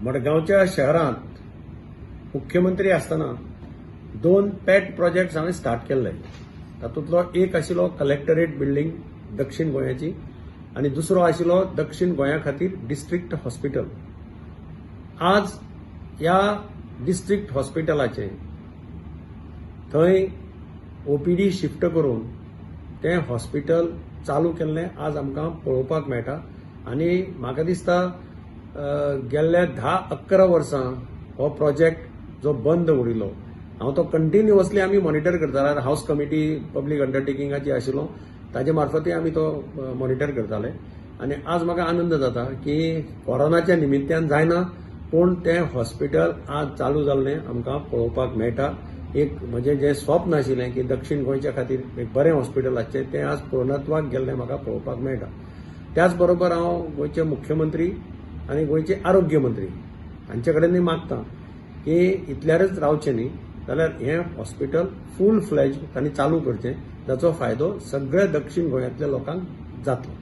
मडगांवच्या शहरांत मुख्यमंत्री आसतना 2 पॅट प्रोजेक्ट्स हांवें स्टार्ट केल्ले. तातूंतलो एक आशिल्लो कलेक्टरेट बिल्डींग दक्षिण गोंयाची आनी दुसरो आशिल्लो दक्षिण गोंया खातीर डिस्ट्रिक्ट हॉस्पिटल. आज ह्या डिस्ट्रिक्ट हॉस्पिटलाचे थंय ओपीडी शिफ्ट करून तें हॉस्पिटल चालू केल्लें आज आमकां पळोवपाक मेळटा. आनी म्हाका दिसता गेल्ल्या 10-11 वर्सां हो प्रोजेक्ट जो बंद उरिल्लो हांव तो कंटिन्युअसली आमी मॉनिटर करताले. हाऊस कमिटी पब्लीक अंडरटेकिंगाची आशिल्लो ताजे मार्फतूय आमी तो मॉनिटर करताले. आनी आज म्हाका आनंद जाता की कोरोनाच्या निमित्यान जायना पूण तें हॉस्पिटल आज चालू जाल्लें आमकां पळोवपाक मेळटा. एक म्हणजे जें स्वप्न आशिल्लें की दक्षिण गोंयच्या खातीर एक बरें हॉस्पिटल आसचें तें आज पूर्णत्वाक गेल्लें म्हाका पळोवपाक मेळटा. त्याच बरोबर हांव गोंयचे मुख्यमंत्री आनी गोंयचे आरोग्य मंत्री हांचे कडेनूय मागता की इतल्यारच रावचें न्ही, जाल्यार हें हॉस्पिटल फूल फ्लेज तांणी चालू करचें, जाचो फायदो सगळ्या दक्षिण गोंयांतल्या लोकांक जातलो.